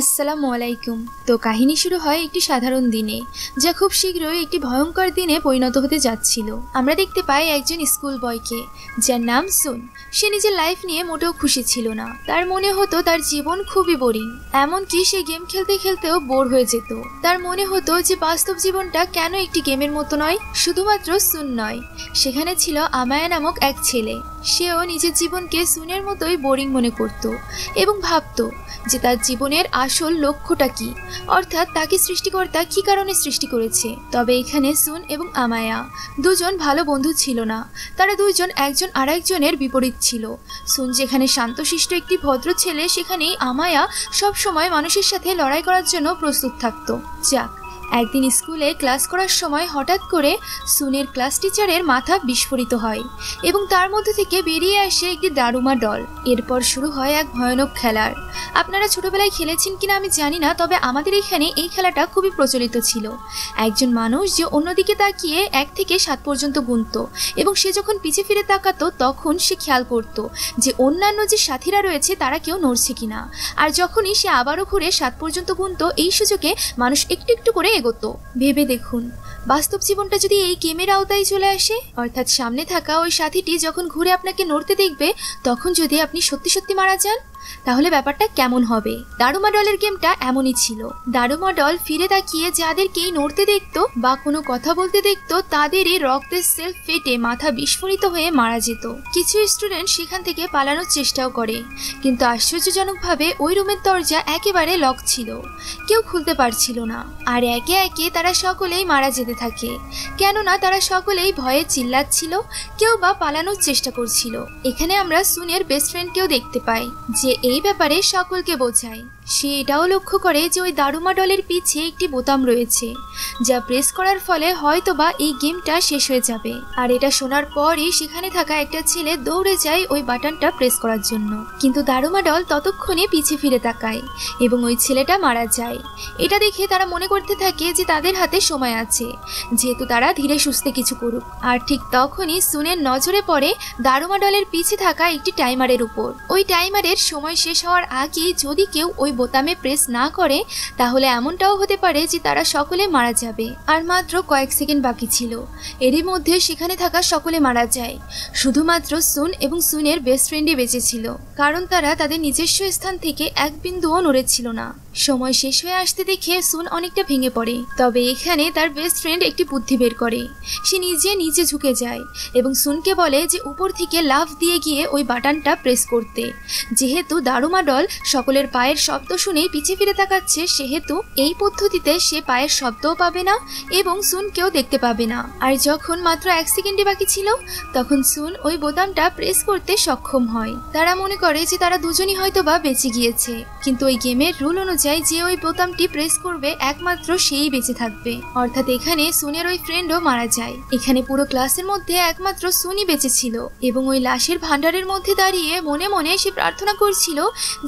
আসসালামু আলাইকুম। তো কাহিনী শুরু হয় একটি সাধারণ দিনে, যা খুব শীঘ্রই একটি ভয়ঙ্কর দিনে পরিণত হতে যাচ্ছিল। আমরা দেখতে পাই একজন স্কুল বয়কে, যার নাম সুন। সে নিজের লাইফ নিয়ে মোটেও খুশি ছিল না। তার মনে হতো তার জীবন খুবই বোরিং, এমনকি সে গেম খেলতে খেলতেও বোর হয়ে যেত। তার মনে হতো যে বাস্তব জীবনটা কেন একটি গেমের মতো নয়। শুধুমাত্র সুন নয়, সেখানে ছিল আমায়া নামক এক ছেলে। সেও নিজের জীবনকে সুনের মতোই বোরিং মনে করত এবং ভাবত যে তার জীবনের আসল লক্ষ্যটা কি, অর্থাৎ তাকে সৃষ্টিকর্তা কি কারণে সৃষ্টি করেছে। তবে এখানে সুন এবং আমায়া দুজন ভালো বন্ধু ছিল না। তারা দুইজন একজন আরেকজনের বিপরীত ছিল। সুন যেখানে শান্তশিষ্ট একটি ভদ্র ছেলে, সেখানেই আমায়া সব সময় মানুষের সাথে লড়াই করার জন্য প্রস্তুত থাকত। যাক, একদিন স্কুলে ক্লাস করার সময় হঠাৎ করে সুনের ক্লাস টিচারের মাথা বিস্ফোরিত হয় এবং তার মধ্যে থেকে বেরিয়ে আসে একটি দারুমা ডল। এরপর শুরু হয় এক ভয়ানক খেলার। আপনারা ছোটবেলায় খেলেছেন কিনা আমি জানি না, তবে আমাদের এখানে এই খেলাটা খুবই প্রচলিত ছিল। একজন মানুষ যে অন্যদিকে তাকিয়ে 1 থেকে 7 পর্যন্ত গুনতো এবং সে যখন পিছে ফিরে তাকাতো তখন সে খেয়াল করত যে অন্যান্য যে সাথীরা রয়েছে তারা কেউ নড়ছে কিনা। আর যখনই সে আবারও ঘুরে 7 পর্যন্ত গুনতো, এই সুযোগে মানুষ একটু একটু করে এগোতো। ভেবে দেখুন, বাস্তব জীবনটা যদি এই গেমের আওতায় চলে আসে, অর্থাৎ সামনে থাকা ওই সাথীটি যখন ঘুরে আপনাকে নড়তে দেখবে, তখন যদি আপনি সত্যি সত্যি মারা যান, তাহলে ব্যাপারটা কেমন হবে। দারুমা ডলের গেমটা এমনই ছিল। দারুমা ডল ফিরে তাকিয়ে যাদেরকেই নড়তে দেখতো বা কোনো কথা বলতে দেখতো, তাদেরই রক্তের সেল ফেটে মাথা বিস্ফোরিত হয়ে মারা যেত। কিছু স্টুডেন্ট সেখান থেকে পালানোর চেষ্টাও করে, কিন্তু আশ্চর্যজনকভাবে ওই রুমের দরজা একেবারে লক ছিল, কেউ খুলতে পারছিল না। আর একে একে তারা সকলেই মারা যেতে থাকে, কেননা তারা সকলেই ভয়ে চিল্লাচ্ছিল, কেউ বা পালানোর চেষ্টা করছিল। এখানে আমরা সুনের বেস্ট ফ্রেন্ডকেও দেখতে পাই, যে এই ব্যাপারে সকলকে বোঝায়। সে এটাও লক্ষ্য করে যে ওই দারুমা ডলের পিছে একটি বোতাম রয়েছে, যা প্রেস করার ফলে হয়তোবা এই গেমটা শেষ হয়ে যাবে। আর এটা শোনার পরই সেখানে থাকা একটা ছেলে দৌড়ে যায় ওই বাটনটা প্রেস করার জন্য, কিন্তু দারুমা ডল ততক্ষণে পিছে ফিরে তাকায় এবং ওই ছেলেটা মারা যায়। এটা দেখে তারা মনে করতে থাকে যে তাদের হাতে সময় আছে, যেহেতু তারা ধীরে সুস্থে কিছু করুক। আর ঠিক তখনই সুনের নজরে পড়ে দারুমা ডলের পিছে থাকা একটি টাইমারের উপর। ওই টাইমারের সময় শেষ হওয়ার আগেই যদি কেউ ওই বোতামে প্রেস না করে, তাহলে এমনটাও হতে পারে যে তারা সকলে মারা যাবে। আর মাত্র কয়েক সেকেন্ড বাকি ছিল। এরই মধ্যে সেখানে থাকা সকলে মারা যায়, শুধুমাত্র সুন এবং সুনের বেস্ট ফ্রেন্ডই বেঁচে ছিল, কারণ তারা তাদের নিজস্ব স্থান থেকে এক বিন্দুও নড়েছিল না। সময় শেষ হয়ে আসতে দেখে সুন অনেকটা ভেঙে পড়ে। তবে এখানে তার বেস্ট ফ্রেন্ড একটি বুদ্ধি বের করে। সে নিজে ঝুঁকে যায় এবং সুনকে বলে যে উপর থেকে লাফ দিয়ে গিয়ে ওই বাটনটা প্রেস করতে। যেহেতু দারুমা ডল সকলের পায়ের শব্দ শুনেই পিছে ফিরে তাকাচ্ছে, সেহেতু এই পদ্ধতিতে সে পায়ের শব্দও পাবে না এবং সুনকেও দেখতে পাবে না। আর যখন মাত্র 1 সেকেন্ডই বাকি ছিল, তখন সুন ওই বোতামটা প্রেস করতে সক্ষম হয়। তারা মনে করে যে তারা দুজনই হয়তোবা বেঁচে গিয়েছে, কিন্তু ওই গেমের রুল অনুযায়ী যে ওই বোতামটি প্রেস করবে একমাত্র সেই বেঁচে থাকবে। অর্থাৎ এখানে সুনের ওই ফ্রেন্ডও মারা যায়। এখানে পুরো ক্লাসের মধ্যে একমাত্র সুনই বেঁচে ছিল এবং ওই লাশের ভান্ডারের মধ্যে দাঁড়িয়ে মনে মনে সে প্রার্থনা করছিল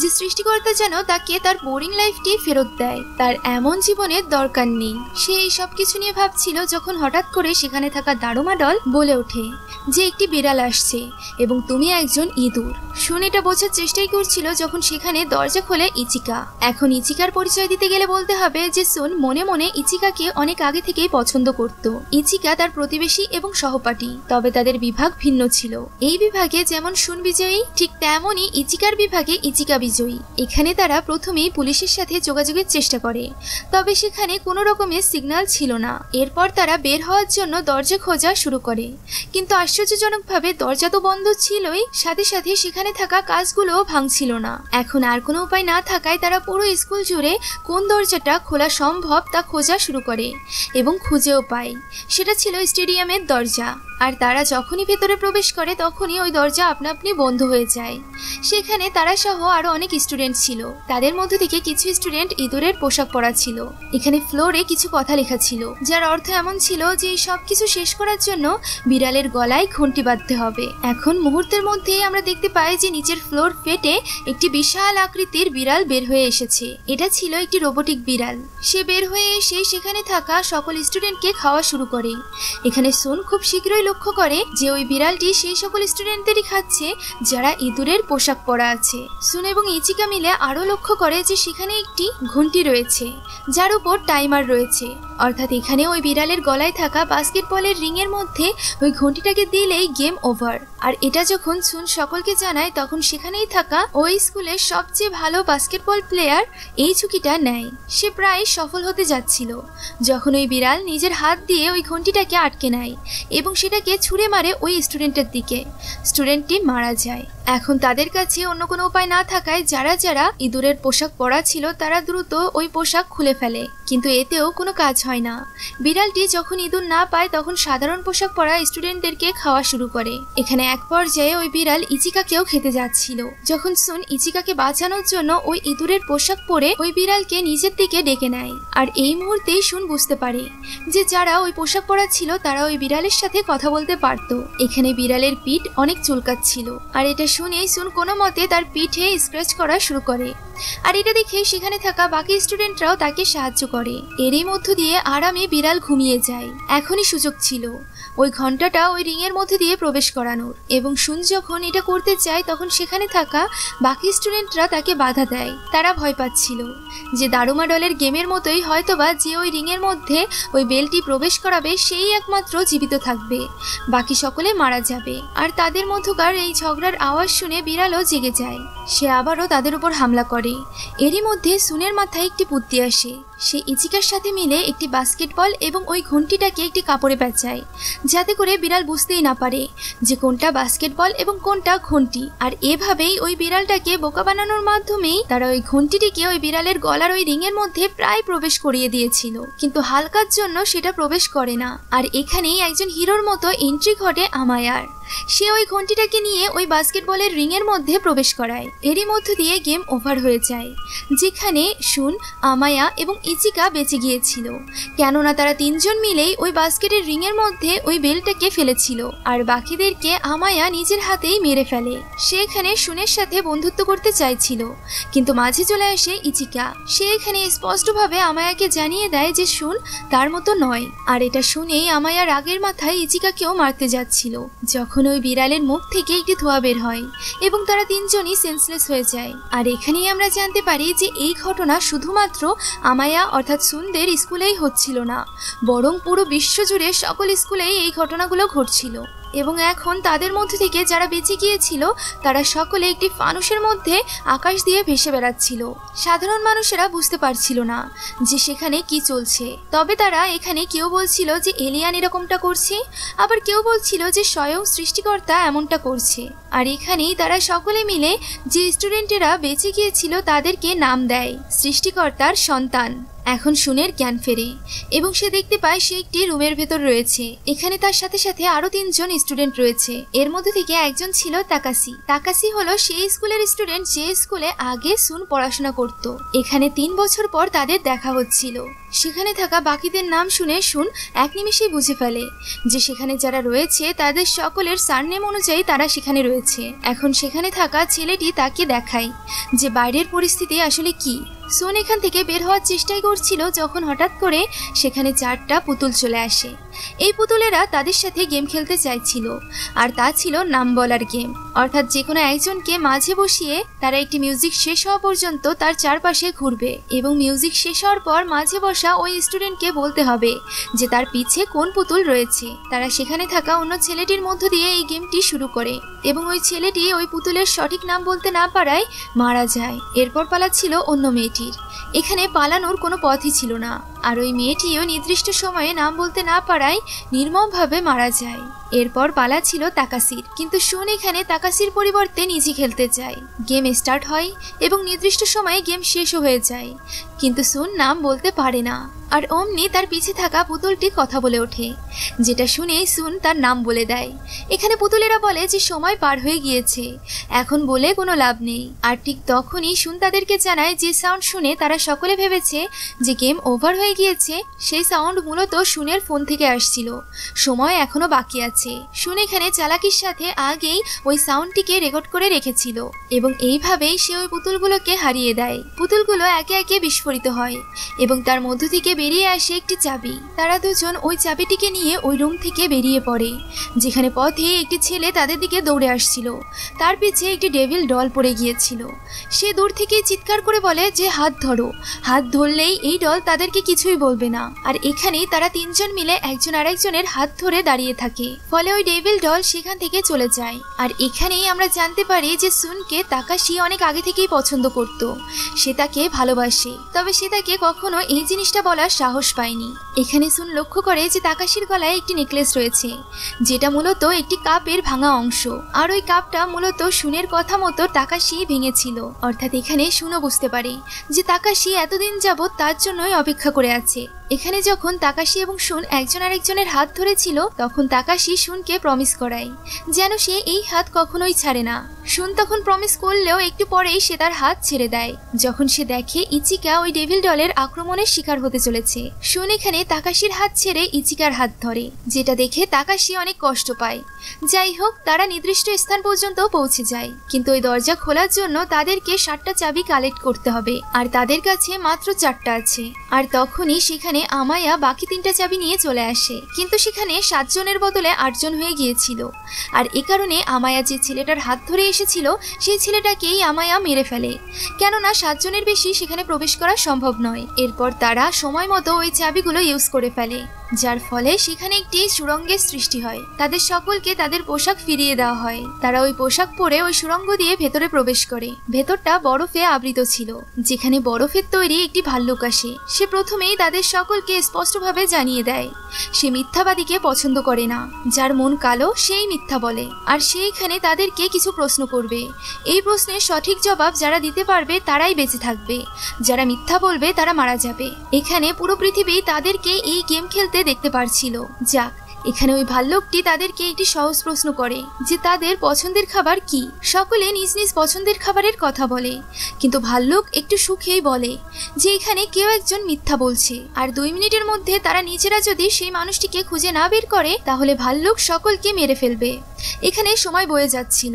যে সৃষ্টিকর্তা যেন তাকে তার বোরিং লাইফটি ফেরত দেয়। তার এমন জীবনের দরকার নেই। সে এই সব কিছু নিয়ে ভাবছিল যখন হঠাৎ করে সেখানে থাকা দারুমা ডল বলে ওঠে যে একটি বিড়াল আসছে এবং তুমি একজন ইঁদুর। সুন এটা বোঝার চেষ্টাই করছিল যখন সেখানে দরজা খোলে ইচিকা। এখন ইচিকার পরিচয় দিতে গেলে বলতে হবে যে সুন মনে মনে ইচিকাকে অনেক আগে থেকেই পছন্দ করত। ইচিকা তার প্রতিবেশী এবং সহপাঠী, তবে তাদের বিভাগ ভিন্ন ছিল। এই বিভাগে যেমন সুন বিজয়ী, ঠিক তেমনই ইচিকার বিভাগে ইচিকা বিজয়ী। এখানে তারা প্রথমেই পুলিশের সাথে যোগাযোগের চেষ্টা করে, তবে সেখানে কোনো রকমের সিগন্যাল ছিল না। এরপর তারা বের হওয়ার জন্য দরজা খোঁজা শুরু করে, কিন্তু আশ্চর্যজনকভাবে দরজা তো বন্ধ ছিলই, সাথে সাথে সেখানে থাকা কাঁচগুলোও ভাঙছিল না। এখন আর কোনো উপায় না থাকায় তারা পুরো স্কুল জুড়ে কোন দরজাটা খোলা সম্ভব তা খোঁজা শুরু করে এবং খুঁজেও পায়। সেটা ছিল স্টেডিয়ামের দরজা। আর তারা যখনই ভেতরে প্রবেশ করে তখনই ওই দরজা আপনা আপনি বন্ধ হয়ে যায়। সেখানে তারা সহ আরো অনেক স্টুডেন্ট ছিল। তাদের মধ্যে থেকে কিছু স্টুডেন্ট ইঁদুরের পোশাক পরা ছিল। এখানে ফ্লোরে কিছু কথা লেখা ছিল, যার অর্থ এমন ছিল যে এই সব কিছু শেষ করার জন্য বিড়ালের গলায় ঘন্টি বাঁধতে হবে। এখন মুহূর্তের মধ্যেই আমরা দেখতে পাই যে নিচের ফ্লোর ফেটে একটি বিশাল আকৃতির বিড়াল বের হয়ে এসেছে। এটা ছিল একটি রোবোটিক বিড়াল। সে বের হয়ে এসে সেখানে থাকা সকল স্টুডেন্টকে খাওয়া শুরু করে। এখানে সুন খুব শীঘ্রই লক্ষ্য করে যে ওই বিড়ালটি সেই সকল স্টুডেন্টদেরই খাচ্ছে যারা ইঁদুরের পোশাক পরা আছে। সুন এবং ইচিকা মিলে আরো লক্ষ্য করে যে সেখানে একটি ঘন্টি রয়েছে যার উপর টাইমার রয়েছে, অর্থাৎ এখানে ওই বিড়ালের গলায় থাকা বাস্কেটবলের রিং এর মধ্যে ওই ঘন্টিটাকে দিলেই গেম ওভার। আর এটা যখন সুন সকলকে জানায় তখন সেখানেই থাকা ওই স্কুলের সবচেয়ে ভালো বাস্কেটবল প্লেয়ার এই ঝুঁকিটা নেয়। সে প্রায় সফল হতে যাচ্ছিল যখন ওই বিড়াল নিজের হাত দিয়ে ওই ঘন্টিটাকে আটকে নেয় এবং সেটাকে ছুঁড়ে মারে ওই স্টুডেন্টের দিকে। স্টুডেন্টটি মারা যায়। এখন তাদের কাছে অন্য কোনো উপায় না থাকায় যারা যারা ইঁদুরের পোশাক পরা ছিল তারা দ্রুত ওই পোশাক খুলে ফেলে, কিন্তু এতেও কোনো কাজ হয় না। বিড়ালটি যখন ইঁদুর না পায় তখন সাধারণ পোশাক পরা স্টুডেন্টদেরকে খাওয়া শুরু করে। এখানে এক পর্যায়ে ওই বিড়াল ইচিকাকেও খেতে যাচ্ছিল, যখন সুন ইচিকাকে বাঁচানোর জন্য ওই ইঁদুরের পোশাক পরে ওই বিড়ালকে নিজের দিকে ডেকে নেয়। আর এই মুহূর্তেই সুন বুঝতে পারে যে যারা ওই পোশাক পরা ছিল তারা ওই বিড়ালের সাথে কথা বলতে পারত। এখানে বিড়ালের পিঠ অনেক চুলকাচ্ছিল, আর এটা শুনে সুন কোনো মতে তার পিঠে স্ক্র্যাচ করা শুরু করে। আর এটা দেখে সেখানে থাকা বাকি স্টুডেন্টরাও তাকে সাহায্য করে। এরই মধ্য দিয়ে আরামে বিড়াল ঘুমিয়ে যায়। এখনই সুযোগ ছিল ওই ঘন্টাটা ওই রিং এর মধ্যে দিয়ে প্রবেশ করানোর, এবং সুন যখন এটা করতে চায় তখন সেখানে থাকা বাকি স্টুডেন্টরা তাকে বাধা দেয়। তারা ভয় পাচ্ছিল যে দারুমা ডলের গেমের মতোই হয়তোবা যে ওই রিং এর মধ্যে ওই বেলটি প্রবেশ করাবে সেই একমাত্র জীবিত থাকবে, বাকি সকলে মারা যাবে। আর তাদের মধ্যকার এই ঝগড়ার আওয়াজ শুনে বিড়ালও জেগে যায়। সে আবারও তাদের উপর হামলা করে। এরই মধ্যে সুনের মাথায় একটি বুদ্ধি আসে। সে ইচিকার সাথে মিলে একটি বাস্কেটবল এবং ওই ঘন্টিটাকে একটি কাপড়ে পেঁচায়, যাতে করে বিড়াল বুঝতেই না পারে যে কোনটা বাস্কেটবল এবং কোনটা ঘন্টি। আর এভাবেই ওই বিড়ালটাকে বোকা বানানোর মাধ্যমেই তারা ওই ঘন্টিটিকে ওই বিড়ালের গলার ওই রিংয়ের মধ্যে প্রায় প্রবেশ করিয়ে দিয়েছিল, কিন্তু হালকার জন্য সেটা প্রবেশ করে না। আর এখানেই একজন হিরোর মতো এন্ট্রি ঘটে আমায়ার। সে ওই ঘন্টিটাকে নিয়ে ওই বাস্কেটবলের রিং এর মধ্যে প্রবেশ করায়। এরই মধ্য দিয়ে গেম ওভার হয়ে যায়, যেখানে সুন, আমায়া এবং ইচিকা বেঁচে গিয়েছিল, কেননা তারা তিনজন মিলেই ওই বাস্কেটের রিং এর মধ্যে ওই বেলটাকে ফেলেছিল। আর বাকিদেরকে আমায়া নিজের হাতেই মেরে ফেলে। সে এখানে সুনের সাথে বন্ধুত্ব করতে চাইছিল, কিন্তু মাঝে চলে আসে ইচিকা। সে এখানে স্পষ্টভাবে আমায়াকে জানিয়ে দেয় যে সুন তার মতো নয়। আর এটা শুনেই আমায়া রাগের মাথায় ইচিকাকেও মারতে যাচ্ছিল, যখন ওই বিড়ালের মুখ থেকে একটি ধোঁয়া বের হয় এবং তারা তিনজনই সেন্সলেস হয়ে যায়। আর এখানেই আমরা জানতে পারি যে এই ঘটনা শুধুমাত্র আমায়া অর্থাৎ সুনদের স্কুলেই হচ্ছিল না, বরং পুরো বিশ্বজুড়ে সকল স্কুলেই এই ঘটনাগুলো ঘটছিল। এবং এখন তাদের মধ্যে থেকে যারা বেঁচে গিয়েছিল তারা সকলে একটি ফানুসের মধ্যে আকাশ দিয়ে ভেসে বেড়াচ্ছিল। সাধারণ মানুষেরা বুঝতে পারছিল না যে সেখানে কি চলছে, তবে তারা এখানে কেউ বলছিল যে এলিয়ান এরকমটা করছে, আবার কেউ বলছিল যে স্বয়ং সৃষ্টিকর্তা এমনটা করছে। আর এখানেই তারা সকলে মিলে যে স্টুডেন্টেরা বেঁচে গিয়েছিল তাদেরকে নাম দেয় সৃষ্টিকর্তার সন্তান। এখন সুনের জ্ঞান ফেরে এবং সে দেখতে পায় সে একটি রুমের ভেতর রয়েছে। এখানে তার সাথে সাথে আরো তিনজন স্টুডেন্ট রয়েছে। এর মধ্যে থেকে একজন ছিল তাকাসি। তাকাসি হলো সেই স্কুলের স্টুডেন্ট যে স্কুলে আগে সুন পড়াশোনা করত। এখানে 3 বছর পর তাদের দেখা হচ্ছিল। সেখানে থাকা বাকিদের নাম শুনে সুন এক নিমিষেই বুঝে ফেলে যে সেখানে যারা রয়েছে তাদের সকলের সারনেম অনুযায়ী তারা সেখানে রয়েছে। এখন সেখানে থাকা ছেলেটি তাকে দেখায় যে বাইরের পরিস্থিতি আসলে কি। সুন এখান থেকে বের হওয়ার চেষ্টাই করছিল যখন হঠাৎ করে সেখানে 4টা পুতুল চলে আসে। এই পুতুলেরা তাদের সাথে গেম খেলতে চাইছিল, আর তা ছিল নাম বলার গেম। অর্থাৎ যে কোনো একজনকে মাঝে বসিয়ে তারা একটি মিউজিক শেষ হওয়া পর্যন্ত তার চারপাশে ঘুরবে এবং মিউজিক শেষ হওয়ার পর মাঝে বসা ওই স্টুডেন্টকে বলতে হবে যে তার পিছে কোন পুতুল রয়েছে। তারা সেখানে থাকা অন্য ছেলেটির মধ্য দিয়ে এই গেমটি শুরু করে এবং ওই ছেলেটি ওই পুতুলের সঠিক নাম বলতে না পারায় মারা যায়। এরপর পালাচ্ছিল অন্য মেয়েটির। এখানে পালানোর কোনো পথই ছিল না, আর ওই মেয়েটিও নির্দিষ্ট সময়ে নাম বলতে না পারায় নির্মমভাবে মারা যায়। এরপর পালা ছিল তাকাসির, কিন্তু সুন এখানে তাকাসির পরিবর্তে নিজে খেলতে চায়। গেম স্টার্ট হয় এবং নির্দিষ্ট সময়ে গেম শেষও হয়ে যায়, কিন্তু সুন নাম বলতে পারে না। আর অমনি তার পিছে থাকা পুতুলটি কথা বলে ওঠে, যেটা শুনে সুন তার নাম বলে দেয়। এখানে পুতুলেরা বলে যে সময় পার হয়ে গিয়েছে, এখন বলে কোনো লাভ নেই। আর ঠিক তখনই সুন তাদেরকে জানায় যে সাউন্ড শুনে তারা সকলে ভেবেছে যে গেম ওভার হয়ে গিয়েছে, সেই সাউন্ড মূলত সুনের ফোন থেকে আসছিল। সময় এখনো বাকি আছে। যাচ্ছে। শুন এখানে চালাকির সাথে আগেই ওই সাউন্ডটিকে রেকর্ড করে রেখেছিল এবং এইভাবেই সে ওই পুতুলগুলোকে হারিয়ে দেয়। পুতুলগুলো একে একে বিস্ফোরিত হয় এবং তার মধ্য থেকে বেরিয়ে আসে একটি চাবি। তারা দুজন ওই চাবিটিকে নিয়ে ওই রুম থেকে বেরিয়ে পড়ে, যেখানে পথে একটি ছেলে তাদের দিকে দৌড়ে আসছিল। তার পিছে একটি ডেভিল ডল পড়ে গিয়েছিল। সে দূর থেকে চিৎকার করে বলে যে হাত ধরো, হাত ধরলেই এই ডল তাদেরকে কিছুই বলবে না। আর এখানেই তারা তিনজন মিলে একজন আরেকজনের হাত ধরে দাঁড়িয়ে থাকে, ফলে ওই ডেভিল ডল সেখান থেকে চলে যায়। আর এখানেই আমরা জানতে পারি যে সুনকে তাকাশি অনেক আগে থেকেই পছন্দ করত, সে তাকে ভালোবাসে, তবে সে তাকে কখনো এই জিনিসটা বলার সাহস পায়নি। এখানে সুন লক্ষ্য করে যে তাকাশির গলায় একটি নেকলেস রয়েছে, যেটা মূলত একটি কাপের ভাঙা অংশ, আর ওই কাপটা মূলত সুনের কথা মতো তাকাশি ভেঙেছিল। অর্থাৎ এখানে সুনও বুঝতে পারে যে তাকাশি এতদিন যাবৎ তার জন্যই অপেক্ষা করে আছে। এখানে যখন তাকাশি এবং সুন একজন আরেকজনের হাত ধরেছিল, তখন তাকাশি সুনকে প্রমিস করায় যেন সে এই হাত কখনোই ছাড়ে না। সুন তখন প্রমিস করলেও একটু পরেই সে তার হাত ছেড়ে দেয়, যখন সে দেখে ইচিকা ওই ডেভিল ডলের আক্রমণের শিকার হতে চলেছে। সুন এখানে তাকাশির হাত ছেড়ে ইচিকার হাত ধরে, যেটা দেখে তাকাশি অনেক কষ্ট পায়। যাই হোক, তারা নির্দিষ্ট স্থান পর্যন্ত পৌঁছে যায়, কিন্তু ওই দরজা খোলার জন্য তাদেরকে 7টা চাবি কালেক্ট করতে হবে, আর তাদের কাছে মাত্র 4টা আছে। আর তখনই সেখানে আমায়া বাকি 3টা চাবি নিয়ে চলে আসে, কিন্তু সেখানে 7 জনের বদলে 8 জন হয়ে গিয়েছিল। আর এ কারণে আমায়া যে ছেলেটার হাত ধরে এসেছিল সেই ছেলেটাকেই আমায়া মেরে ফেলে, কেননা 7 জনের বেশি সেখানে প্রবেশ করা সম্ভব নয়। এরপর তারা সময় মতো ওই চাবিগুলো ইউজ করে ফেলে, যার ফলে সেখানে একটি সুড়ঙ্গের সৃষ্টি হয়। তাদের সকলকে তাদের পোশাক ফিরিয়ে দেওয়া হয়। তারা ওই পোশাক পরে ওই সুড়ঙ্গ দিয়ে ভেতরে প্রবেশ করে। ভেতরটা বরফে আবৃত ছিল, যেখানে বরফের তৈরি একটি ভাল্লুক আসে। সে প্রথমেই তাদের সকলকে স্পষ্টভাবে জানিয়ে দেয় সে মিথ্যাবাদীকে পছন্দ করে না, যার মন কালো সেই মিথ্যা বলে। আর সে এখানে তাদেরকে কিছু প্রশ্ন করবে, এই প্রশ্নের সঠিক জবাব যারা দিতে পারবে তারাই বেঁচে থাকবে, যারা মিথ্যা বলবে তারা মারা যাবে। এখানে পুরো পৃথিবী তাদেরকে এই গেম খেলতে দেখতে পারছিল। যাক, এখানে ওই ভাল্লুকটি তাদেরকে একটি সহজ প্রশ্ন করে যে তাদের পছন্দের খাবার কি। সকলে নিজ নিজ পছন্দের খাবারের কথা বলে, কিন্তু ভাল্লুক একটু সুখেই বলে যে এখানে কেউ একজন মিথ্যা বলছে, আর 2 মিনিটের মধ্যে তারা নিজেরা যদি সেই মানুষটিকে খুঁজে না বের করে তাহলে ভাল্লুক সকলকে মেরে ফেলবে। এখানে সময় বয়ে যাচ্ছিল,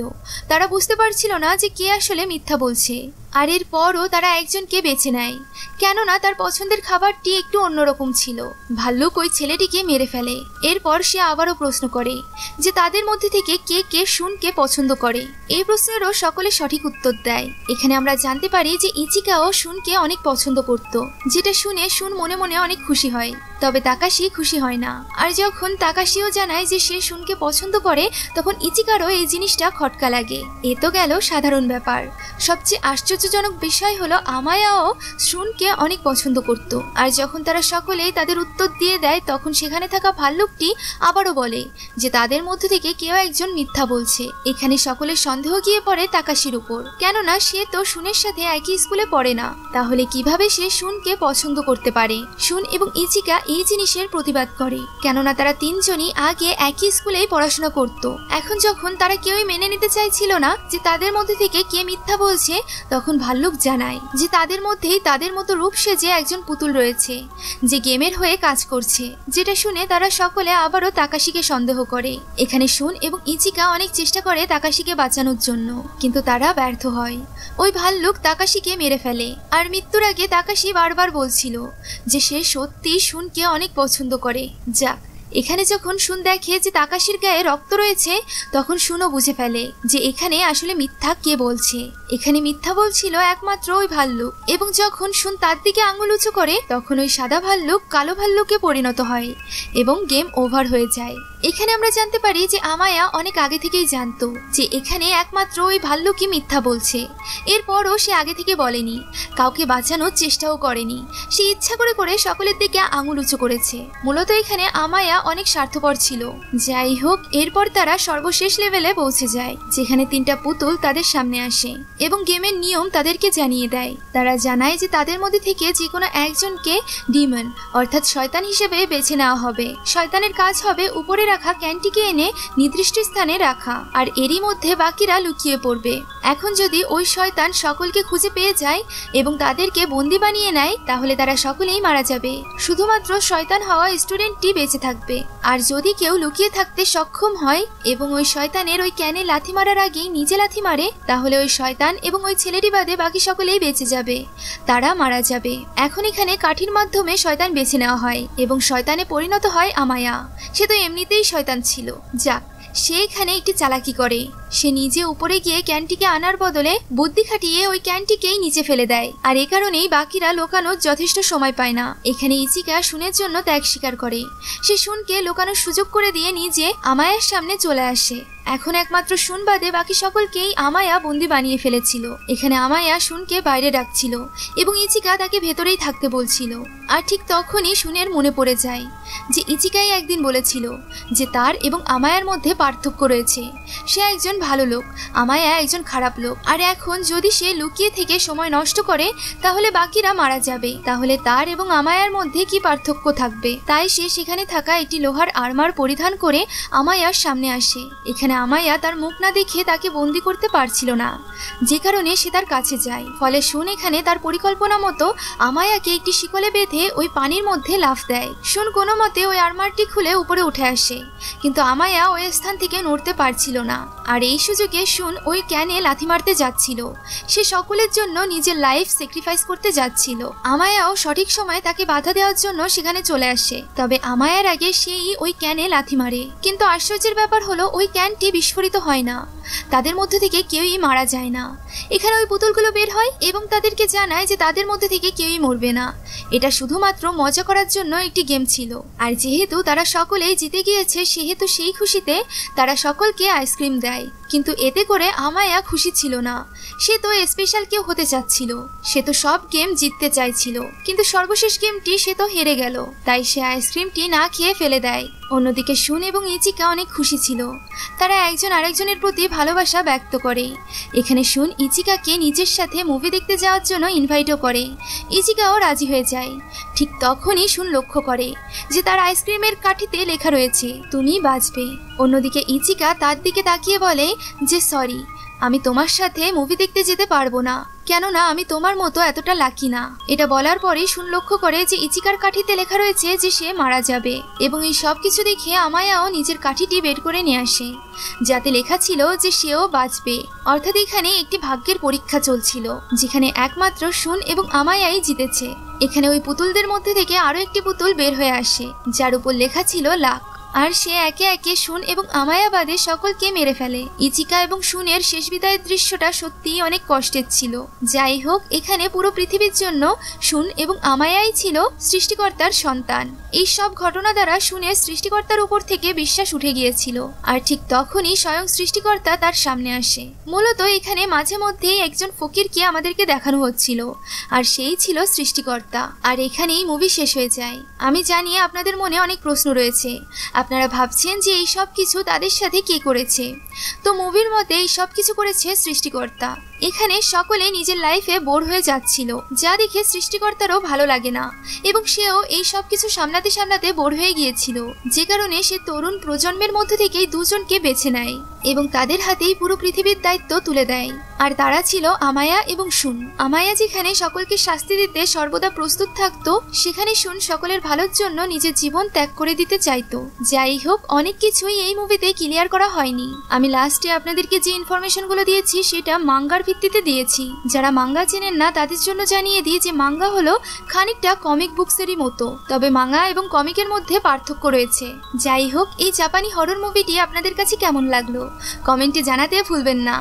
তারা বুঝতে পারছিল না যে কে আসলে মিথ্যা বলছে। আর এরপরও তারা একজনকে বেছে নেয়, কেননা তার পছন্দের খাবারটি একটু অন্যরকম ছিল। ভাল্লুক ওই ছেলেটিকে মেরে ফেলে। এরপর সে আবারও প্রশ্ন করে যে তাদের মধ্যে থেকে কে কে শুনকে পছন্দ করে। এই প্রশ্নেরও সকলে সঠিক উত্তর দেয়। এখানে আমরা জানতে পারি যে ইচিকাও শুনকে অনেক পছন্দ করত, যেটা শুনে শুন মনে মনে অনেক খুশি হয়, তবে তাকাশি খুশি হয় না। আর যখন তাকাশিও জানায় যে সে শুনকে পছন্দ করে, তখন ইচিকারও এই জিনিসটা খটকা লাগে। এ তো গেল সাধারণ ব্যাপার। সবচেয়ে আশ্চর্যজনক বিষয় হলো আমায়াও শুনকে অনেক পছন্দ করত। আর যখন তারা সকলেই তাদের উত্তর দিয়ে দেয়, তখন সেখানে থাকা ভাল্লুকটি আবারও বলে যে তাদের মধ্যে থেকে কেউ একজন মিথ্যা বলছে। এখানে সকলের সন্দেহ গিয়ে পড়ে তাকাশির উপর, কেননা সে তো শুনের সাথে একই স্কুলে পড়ে না, তাহলে কিভাবে সে শুনকে পছন্দ করতে পারে। শুন এবং ইচিকা এই জিনিসের প্রতিবাদ করে, কেননা তারা 3 জনই আগে একই স্কুলেই পড়াশোনা করত। এখন যখন তারা কেউই মেনে নিতে চাইছিল না যে তাদের মধ্যে থেকে কে মিথ্যা বলছে, তখন ভাল্লুক জানায় যে তাদের মধ্যেই তাদের মতো রূপ সেজে একজন পুতুল রয়েছে যে গেমের হয়ে কাজ করছে, যেটা শুনে তারা সকলে আবারও তাকাশিকে সন্দেহ করে। এখানে শুন এবং ইচিকা অনেক চেষ্টা করে তাকাশিকে বাঁচানোর জন্য, কিন্তু তারা ব্যর্থ হয়। ওই ভাল্লুক তাকাশিকে মেরে ফেলে। আর মৃত্যুর আগে তাকাশি বারবার বলছিল যে সে সত্যি শুনকে অনেক পছন্দ করে। যাক, এখানে যখন শুন দেখে যে তাকাশির গায়ে রক্ত রয়েছে, তখন শুনও বুঝে ফেলে যে এখানে আসলে মিথ্যা কে বলছে। এখানে মিথ্যা বলছিল একমাত্র ওই ভাল্লুক। এবং যখন শুন তার দিকে আঙুল উঁচু করে, তখন ওই সাদা ভাল্লুক কালো ভাল্লুকে পরিণত হয় এবং গেম ওভার হয়ে যায়। এখানে আমরা জানতে পারি যে আমায়া অনেক আগে থেকেই জানতো যে এখানে একমাত্র ওই ভাল্লুকই মিথ্যা বলছে। এরপরও সে আগে থেকে বলেনি, কাউকে বাঁচানোর চেষ্টাও করেনি। সে ইচ্ছা করে করে সকলের দিকে আঙুল উঁচু করেছে। মূলত এখানে আমায়া অনেক স্বার্থপর ছিল। যাই হোক, এরপর তারা সর্বশেষ লেভেলে পৌঁছে যায়, যেখানে 3টা পুতুল তাদের সামনে আসে এবং গেমের নিয়ম তাদেরকে জানিয়ে দেয়। তারা জানায় যে তাদের মধ্যে থেকে যে কোনো একজনকে ডিমন অর্থাৎ শয়তান হিসেবে বেছে নেওয়া হবে। শয়তানের কাজ হবে উপরে রাখা ক্যানটিকে এনে নির্দিষ্ট স্থানে রাখা, আর এরই মধ্যে বাকিরা লুকিয়ে পড়বে। এখন যদি ওই শয়তান সকলকে খুঁজে পেয়ে যায় এবং তাদেরকে বন্দি বানিয়ে নেয় তাহলে তারা সকলেই মারা যাবে, শুধুমাত্র শয়তান হওয়া স্টুডেন্টটি বেঁচে থাকবে। আর যদি কেউ লুকিয়ে থাকতে সক্ষম হয় এবং ওই শয়তানের ওই ক্যানে লাথি মারার আগেই নিজে লাথি মারে তাহলে ওই শয়তান এবং ওই ছেলেটি বাদে বাকি সকলেই বেঁচে যাবে, তারা মারা যাবে। এখন এখানে কাঠির মাধ্যমে শয়তান বেছে নেওয়া হয় এবং শয়তানে পরিণত হয় আমায়া। সে তো এমনিতেই শয়তান ছিল। যাক, সে এখানে একটি চালাকি করে। সে নিজে উপরে গিয়ে ক্যানটিকে আনার বদলে বুদ্ধি খাটিয়ে ওই ক্যানটিকেই নিচে ফেলে দেয়। আর এ কারণেই বাকিরা লোকানোর যথেষ্ট সময় পায় না। এখানে ইচিকা শুনের জন্য ত্যাগ স্বীকার করে। সে শুনকে লোকানোর সুযোগ করে দিয়ে নিজে আমায়ার সামনে চলে আসে। এখন একমাত্র শুন বাদে বাকি সকলকেই আমায়া বন্দি বানিয়ে ফেলেছিল। এখানে আমায়া শুনকে বাইরে ডাকছিল এবং ইচিকা তাকে ভেতরেই থাকতে বলছিল। আর ঠিক তখনই শুনের মনে পড়ে যায় যে ইচিকাই একদিন বলেছিল যে তার এবং আমায়ার মধ্যে পার্থক্য রয়েছে। সে একজন ভালো লোক, আমায়া একজন খারাপ লোক। আর এখন যদি সে লুকিয়ে থেকে সময় নষ্ট করে তাহলে বাকিরা মারা যাবে। তাহলে তার এবং আমায়ার মধ্যে কি পার্থক্য থাকবে? তাই সে সেখানে থাকা একটি লোহার আর্মার পরিধান করে আমায়ার সামনে আসে। এখানে আমায়া তার মুখ না দেখে তাকে বন্দি করতে পারছিল না, যে কারণে সে তার কাছে যায়। ফলে শুন এখানে তার পরিকল্পনা মতো আমায়াকে একটি শিকলে বেঁধে ওই পানির মধ্যে লাফ দেয়। শুন কোনো মতে ওই আর্মারটি খুলে উপরে উঠে আসে, কিন্তু আমায়া ওই স্থান থেকে নড়তে পারছিল না। আর এই সুযোগে শুন ওই ক্যানে লাথি মারতে যাচ্ছিল। সে সকলের জন্য নিজের লাইফ স্যাক্রিফাইস করতে যাচ্ছিল। আমায়াও সঠিক সময় তাকে বাধা দেওয়ার জন্য সেখানে চলে আসে। তবে আমায়ার আগে সেই ওই ক্যানে লাথি মারে। কিন্তু আশ্চর্যের ব্যাপার হলো ওই ক্যানটি বিস্ফোরিত হয় না। তাদের মধ্যে থেকে কেউই মারা যায় না। এখানে ওই পুতুলগুলো বের হয় এবং তাদেরকে জানায় যে তাদের মধ্যে থেকে কেউই মরবে না। এটা শুধুমাত্র মজা করার জন্য একটি গেম ছিল। আর যেহেতু তারা সকলেই জিতে গিয়েছে সেহেতু সেই খুশিতে তারা সকলকে আইসক্রিম দেয়। কিন্তু এতে করে আমায়া খুশি ছিল না। সে তো স্পেশাল কেউ হতে চাচ্ছিল। সে তো সব গেম জিততে চাইছিল, কিন্তু সর্বশেষ গেমটি সে তো হেরে গেল। তাই সে আইসক্রিমটি না খেয়ে ফেলে দেয়। অন্যদিকে শুন এবং ইচিকা অনেক খুশি ছিল। তারা একজন আরেকজনের প্রতি ভালোবাসা ব্যক্ত করে। এখানে শুন ইচিকাকে নিজের সাথে মুভি দেখতে যাওয়ার জন্য ইনভাইটও করে। ইচিকাও রাজি হয়ে যায়। ঠিক তখনই শুন লক্ষ্য করে যে তার আইসক্রিমের কাঠিতে লেখা রয়েছে তুমি বাঁচবে। অন্যদিকে ইচিকা তার দিকে তাকিয়ে বলে যে সরি, আমি তোমার সাথে মুভি দেখতে যেতে পারবো না, কেননা আমি তোমার মতো এতটা লাকি না। এটা বলার পরেই শুন লক্ষ্য করে যে ইচিকার কাঠিতে লেখা রয়েছে যে সে মারা যাবে। এবং এই সব কিছু দেখে আমায়াও নিজের কাঠিটি বের করে নিয়ে আসে, যাতে লেখা ছিল যে সেও বাঁচবে। অর্থাৎ এখানে একটি ভাগ্যের পরীক্ষা চলছিল, যেখানে একমাত্র শুন এবং আমায়াই জিতেছে। এখানে ওই পুতুলদের মধ্যে থেকে আরো একটি পুতুল বের হয়ে আসে, যার উপর লেখা ছিল লাক। আর সে একে একে শুন এবং আমায়া বাদে সকলকে মেরে ফেলে। ইচিকা এবং শুনের শেষ বিদায়ের দৃশ্যটা সত্যিই অনেক কষ্টের ছিল। যাই হোক, এখানে পুরো পৃথিবীর জন্য শুন এবং আমায়াই ছিল সৃষ্টিকর্তার সন্তান। এই সব ঘটনা দ্বারা শুনের সৃষ্টিকর্তার উপর থেকে বিশ্বাস উঠে গিয়েছিল। আর ঠিক তখনই স্বয়ং সৃষ্টিকর্তা তার সামনে আসে। মূলত এখানে মাঝে মধ্যেই একজন ফকিরকে আমাদেরকে দেখানো হচ্ছিল, আর সেই ছিল সৃষ্টিকর্তা। আর এখানেই মুভি শেষ হয়ে যায়। আমি জানি আপনাদের মনে অনেক প্রশ্ন রয়েছে। আপনারা ভাবছেন যে এই সব কিছু তাদের সাথে কে করেছে। তো মুভির মধ্যে এই সব কিছু করেছে সৃষ্টিকর্তা। এখানে সকলে নিজের লাইফে বোর হয়ে যাচ্ছিল, যা দেখে সৃষ্টিকর্তারও ভালো লাগে না এবং সেও এই সব কিছু সামলাতে সামলাতে বোর হয়ে গিয়েছিল, যে কারণে সে তরুণ প্রজন্মের মধ্যে থেকেই দুজনকে বেছে নেয় এবং তাদের হাতেই পুরো পৃথিবীর দায়িত্ব তুলে দেয়। আর তারা ছিল আমায়া এবং শুন। আমায়া যেখানে সকলকে শাস্তি দিতে সর্বদা প্রস্তুত থাকতো, সেখানে শুন সকলের ভালোর জন্য নিজের জীবন ত্যাগ করে দিতে চাইতো। যাই হোক, অনেক কিছুই এই মুভিতে ক্লিয়ার করা হয়নি। আমি লাস্টে আপনাদেরকে যে ইনফরমেশনগুলো দিয়েছি সেটা মাঙ্গার ভিত্তিতে দিয়েছি। যারা মাঙ্গা চেনেন না তাদের জন্য জানিয়ে দিই যে মাঙ্গা হলো খানিকটা কমিক বুকসেরই মতো, তবে মাঙ্গা এবং কমিকের মধ্যে পার্থক্য রয়েছে। যাই হোক, এই জাপানি হরর মুভিটি আপনাদের কাছে কেমন লাগলো কমেন্টে জানাতে ভুলবেন না।